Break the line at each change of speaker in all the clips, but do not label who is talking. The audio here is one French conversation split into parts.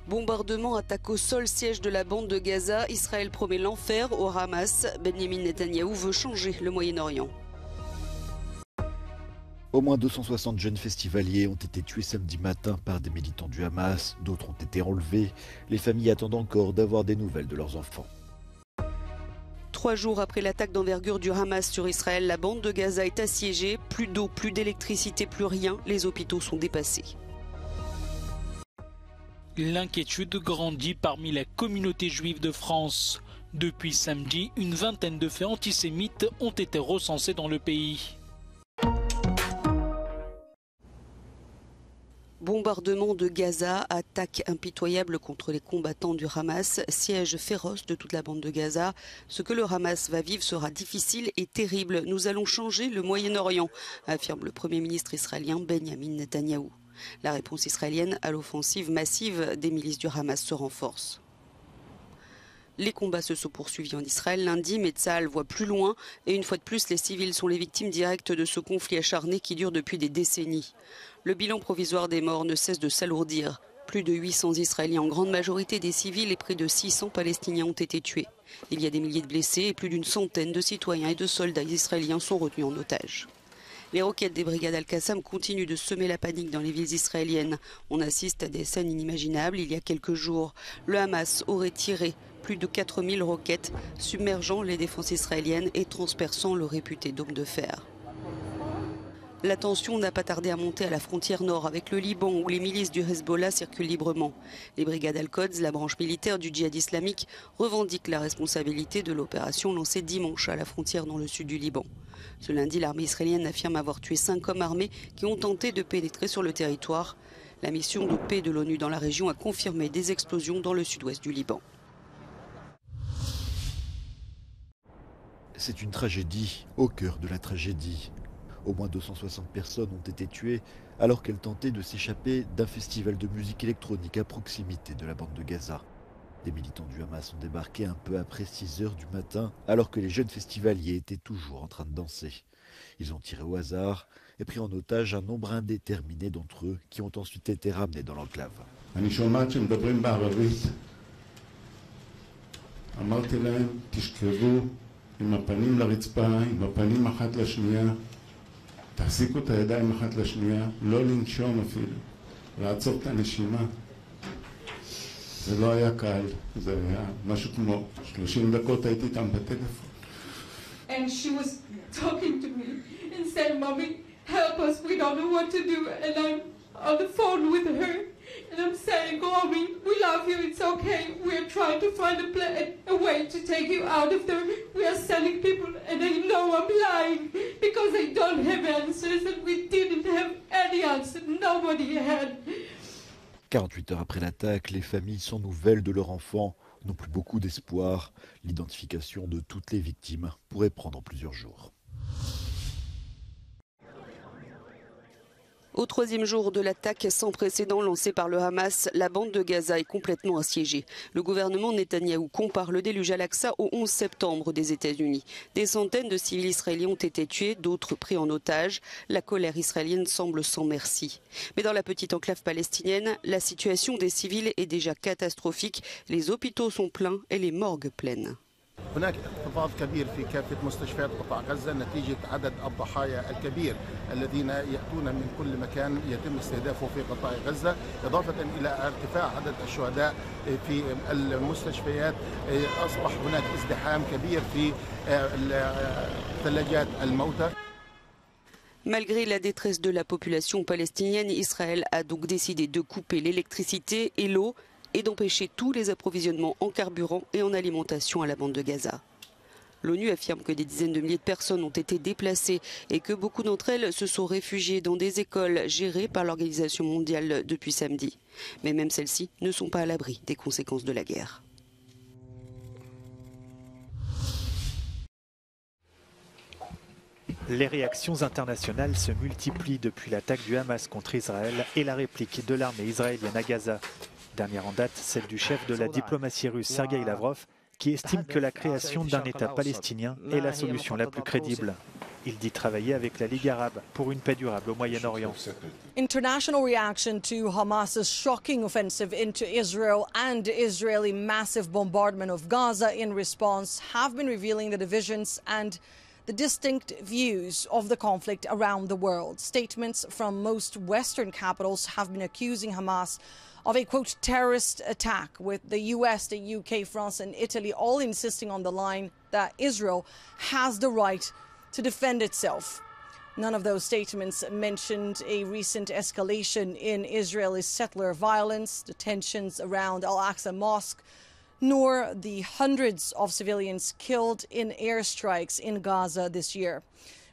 Bombardement, attaque au sol, siège de la bande de Gaza. Israël promet l'enfer au Hamas. Benjamin Netanyahou veut changer le Moyen-Orient.
Au moins 260 jeunes festivaliers ont été tués samedi matin par des militants du Hamas. D'autres ont été enlevés. Les familles attendent encore d'avoir des nouvelles de leurs enfants.
3 jours après l'attaque d'envergure du Hamas sur Israël, la bande de Gaza est assiégée. Plus d'eau, plus d'électricité, plus rien. Les hôpitaux sont dépassés.
L'inquiétude grandit parmi la communauté juive de France. Depuis samedi, une vingtaine de faits antisémites ont été recensés dans le pays.
Bombardement de Gaza, attaque impitoyable contre les combattants du Hamas, siège féroce de toute la bande de Gaza. Ce que le Hamas va vivre sera difficile et terrible. Nous allons changer le Moyen-Orient, affirme le Premier ministre israélien Benjamin Netanyahou. La réponse israélienne à l'offensive massive des milices du Hamas se renforce. Les combats se sont poursuivis en Israël lundi, mais Tsahal voit plus loin. Et une fois de plus, les civils sont les victimes directes de ce conflit acharné qui dure depuis des décennies. Le bilan provisoire des morts ne cesse de s'alourdir. Plus de 800 Israéliens, en grande majorité des civils, et près de 600 Palestiniens ont été tués. Il y a des milliers de blessés et plus d'une centaine de citoyens et de soldats israéliens sont retenus en otage. Les roquettes des brigades Al-Qassam continuent de semer la panique dans les villes israéliennes. On assiste à des scènes inimaginables. Il y a quelques jours, le Hamas aurait tiré plus de 4000 roquettes, submergeant les défenses israéliennes et transperçant le réputé dôme de fer. La tension n'a pas tardé à monter à la frontière nord avec le Liban, où les milices du Hezbollah circulent librement. Les brigades Al-Quds, la branche militaire du djihad islamique, revendiquent la responsabilité de l'opération lancée dimanche à la frontière dans le sud du Liban. Ce lundi, l'armée israélienne affirme avoir tué 5 hommes armés qui ont tenté de pénétrer sur le territoire. La mission de paix de l'ONU dans la région a confirmé des explosions dans le sud-ouest du Liban.
C'est une tragédie au cœur de la tragédie. Au moins 260 personnes ont été tuées alors qu'elles tentaient de s'échapper d'un festival de musique électronique à proximité de la bande de Gaza. Des militants du Hamas ont débarqué un peu après 6 heures du matin alors que les jeunes festivaliers étaient toujours en train de danser. Ils ont tiré au hasard et pris en otage un nombre indéterminé d'entre eux qui ont ensuite été ramenés dans l'enclave.
עם הפנים לרצפה, עם הפנים אחת לשנייה, תחזיקו את הידיים אחת לשנייה, לא לנשום אפילו, לעצור את הנשימה. זה לא היה קל, זה היה משהו כמו 30 דקות הייתי איתם בטלפון.
And she was talking to me and said, Mommy, help us, we don't know what to do. And I'm on the phone with her. And I'm saying, Mommy, we love you, it's okay. We're trying to find a way to take you out of there. We are sending people, and I know I'm lying because I don't have answers, and we didn't have any answer. Nobody had.
48 heures après l'attaque, les familles sans nouvelles de leurs enfants n'ont plus beaucoup d'espoir. L'identification de toutes les victimes pourrait prendre plusieurs jours.
Au 3e jour de l'attaque sans précédent lancée par le Hamas, la bande de Gaza est complètement assiégée. Le gouvernement Netanyahou compare le déluge Al-Aqsa au 11 septembre des États-Unis. Des centaines de civils israéliens ont été tués, d'autres pris en otage. La colère israélienne semble sans merci. Mais dans la petite enclave palestinienne, la situation des civils est déjà catastrophique. Les hôpitaux sont pleins et les morgues pleines.
هناك انخفاض كبير في كافة مستشفيات قطاع غزة نتيجة عدد الضحايا الكبير الذين يأتون من كل مكان يتم استهدافه في قطاع غزة، إضافة إلى ارتفاع عدد الشهداء في المستشفيات. أصبح هناك ازدحام كبير في ثلاجات الموتى.
Malgré la détresse de la population palestinienne, Israël a donc décidé de couper l'électricité et l'eau et d'empêcher tous les approvisionnements en carburant et en alimentation à la bande de Gaza. L'ONU affirme que des dizaines de milliers de personnes ont été déplacées et que beaucoup d'entre elles se sont réfugiées dans des écoles gérées par l'Organisation mondiale depuis samedi. Mais même celles-ci ne sont pas à l'abri des conséquences de la guerre.
Les réactions internationales se multiplient depuis l'attaque du Hamas contre Israël et la réplique de l'armée israélienne à Gaza. Dernière en date, celle du chef de la diplomatie russe Sergueï Lavrov, qui estime que la création d'un État palestinien est la solution la plus crédible. Il dit travailler avec la Ligue arabe pour une paix durable au Moyen-Orient.
International reaction to Hamas's shocking offensive into Israel and Israeli massive bombardment of Gaza in response have been revealing the divisions and the distinct views of the conflict around the world. Statements from most Western capitals have been accusing Hamas of a, quote, terrorist attack, with the US, the UK, France and Italy all insisting on the line that Israel has the right to defend itself. None of those statements mentioned a recent escalation in Israeli settler violence, the tensions around Al-Aqsa Mosque, nor the hundreds of civilians killed in airstrikes in Gaza this year.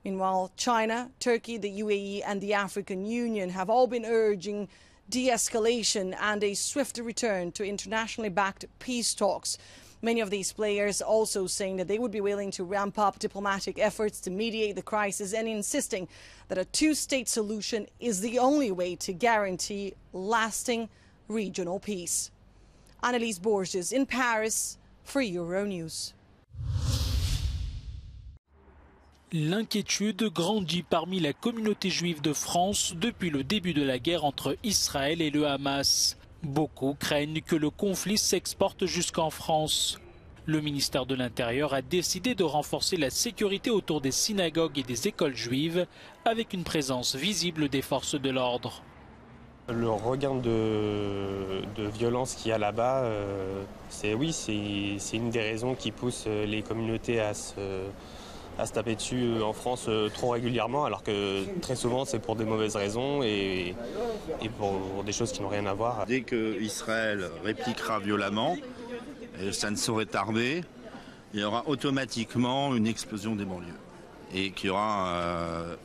Meanwhile, China, Turkey, the UAE and the African Union have all been urging de-escalation and a swift return to internationally backed peace talks. Many of these players also saying that they would be willing to ramp up diplomatic efforts to mediate the crisis and insisting that a two-state solution is the only way to guarantee lasting regional peace. Annelise Borges in Paris for Euronews.
L'inquiétude grandit parmi la communauté juive de France depuis le début de la guerre entre Israël et le Hamas. Beaucoup craignent que le conflit s'exporte jusqu'en France. Le ministère de l'Intérieur a décidé de renforcer la sécurité autour des synagogues et des écoles juives avec une présence visible des forces de l'ordre.
Le regain de violence qu'il y a là-bas, c'est une des raisons qui pousse les communautés à se taper dessus en France trop régulièrement, alors que très souvent c'est pour des mauvaises raisons et pour des choses qui n'ont rien à voir.
Dès qu'Israël répliquera violemment, et ça ne saurait tarder, il y aura automatiquement une explosion des banlieues et qu'il y aura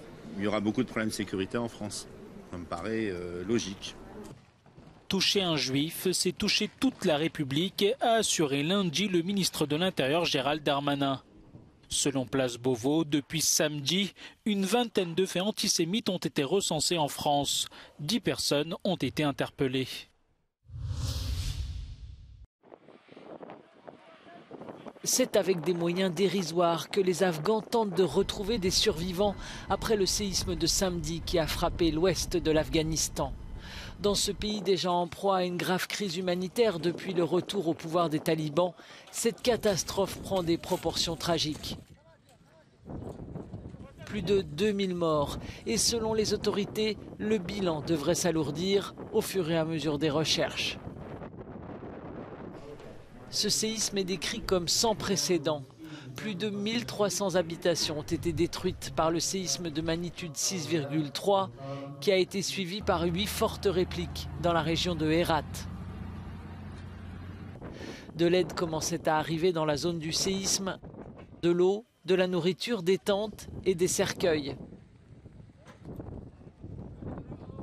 beaucoup de problèmes de sécurité en France. Ça me paraît logique.
Toucher un juif, c'est toucher toute la République, a assuré lundi le ministre de l'Intérieur Gérald Darmanin. Selon Place Beauvau, depuis samedi, une vingtaine de faits antisémites ont été recensés en France. 10 personnes ont été interpellées.
C'est avec des moyens dérisoires que les Afghans tentent de retrouver des survivants après le séisme de samedi qui a frappé l'ouest de l'Afghanistan. Dans ce pays déjà en proie à une grave crise humanitaire depuis le retour au pouvoir des talibans, cette catastrophe prend des proportions tragiques. Plus de 2000 morts et selon les autorités, le bilan devrait s'alourdir au fur et à mesure des recherches. Ce séisme est décrit comme sans précédent. Plus de 1300 habitations ont été détruites par le séisme de magnitude 6,3 qui a été suivi par 8 fortes répliques dans la région de Herat. De l'aide commençait à arriver dans la zone du séisme, de l'eau, de la nourriture, des tentes et des cercueils.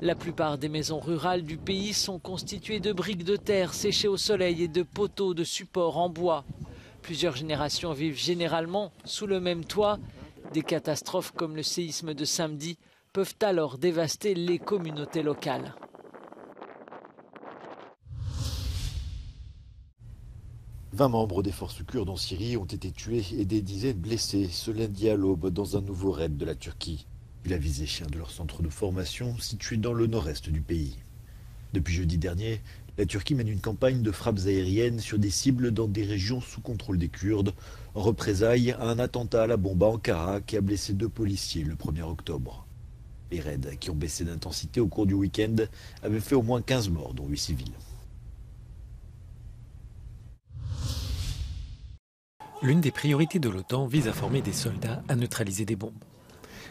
La plupart des maisons rurales du pays sont constituées de briques de terre séchées au soleil et de poteaux de support en bois. Plusieurs générations vivent généralement sous le même toit. Des catastrophes comme le séisme de samedi peuvent alors dévaster les communautés locales.
« 20 membres des forces kurdes en Syrie ont été tués et des dizaines blessés ce lundi à l'aube dans un nouveau raid de la Turquie. Il a visé chien de leur centre de formation situé dans le nord-est du pays. Depuis jeudi dernier, la Turquie mène une campagne de frappes aériennes sur des cibles dans des régions sous contrôle des Kurdes, en représailles à un attentat à la bombe à Ankara qui a blessé 2 policiers le 1er octobre. Les raids, qui ont baissé d'intensité au cours du week-end, avaient fait au moins 15 morts, dont 8 civils.
L'une des priorités de l'OTAN vise à former des soldats à neutraliser des bombes.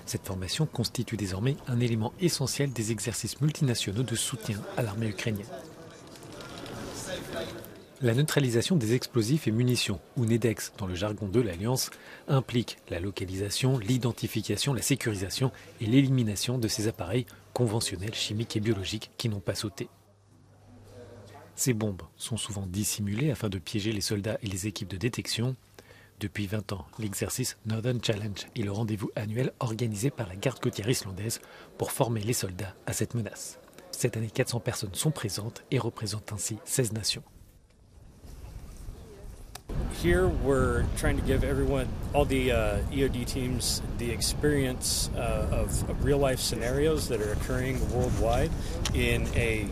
Cette formation constitue désormais un élément essentiel des exercices multinationaux de soutien à l'armée ukrainienne. La neutralisation des explosifs et munitions, ou NEDEX dans le jargon de l'Alliance, implique la localisation, l'identification, la sécurisation et l'élimination de ces appareils conventionnels, chimiques et biologiques qui n'ont pas sauté. Ces bombes sont souvent dissimulées afin de piéger les soldats et les équipes de détection. Depuis 20 ans, l'exercice Northern Challenge est le rendez-vous annuel organisé par la garde côtière islandaise pour former les soldats à cette menace. Cette année, 400 personnes sont présentes et représentent ainsi 16 nations.
Here we're trying to give everyone, all the EOD teams, the experience of real-life scenarios that are occurring worldwide in a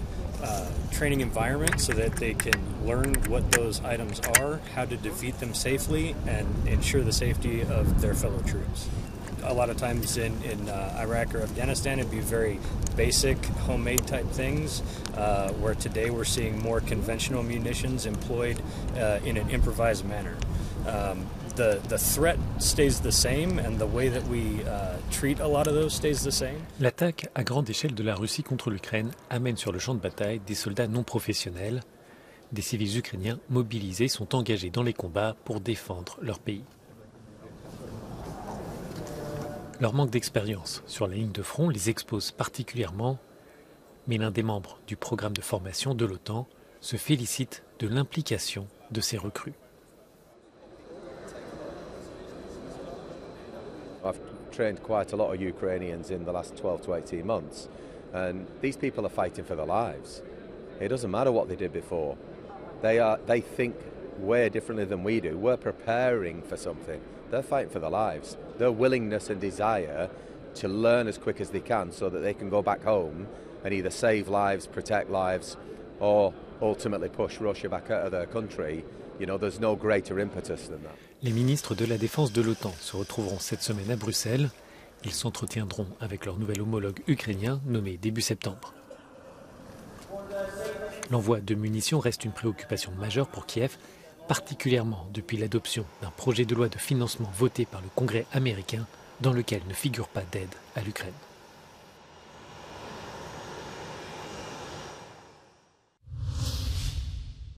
training environment so that they can learn what those items are, how to defeat them safely, and ensure the safety of their fellow troops. A lot of times in Iraq or Afghanistan, it'd be very basic, homemade type things, where today we're seeing more conventional munitions employed in an improvised manner. The threat stays the same and the way that we treat a lot of those stays the same.
L'attaque à grande échelle de la Russie contre l'Ukraine amène sur le champ de bataille des soldats non professionnels. Des civils ukrainiens mobilisés sont engagés dans les combats pour défendre leur pays. Leur manque d'expérience sur la ligne de front les expose particulièrement, mais l'un des membres du programme de formation de l'OTAN se félicite de l'implication de ces recrues.
I've trained quite a lot of Ukrainians in the last 12 to 18 months, and these people are fighting for their lives. It doesn't matter what they did before. They think way differently than we do. We're preparing for something. They're fighting for their lives. Their willingness and desire to learn as quick as they can so that they can go back home and either save lives, protect lives, or ultimately push Russia back out of their country. You know, there's no greater impetus than that.
Les ministres de la Défense de l'OTAN se retrouveront cette semaine à Bruxelles. Ils s'entretiendront avec leur nouvel homologue ukrainien nommé début septembre. L'envoi de munitions reste une préoccupation majeure pour Kiev, particulièrement depuis l'adoption d'un projet de loi de financement voté par le Congrès américain dans lequel ne figure pas d'aide à l'Ukraine.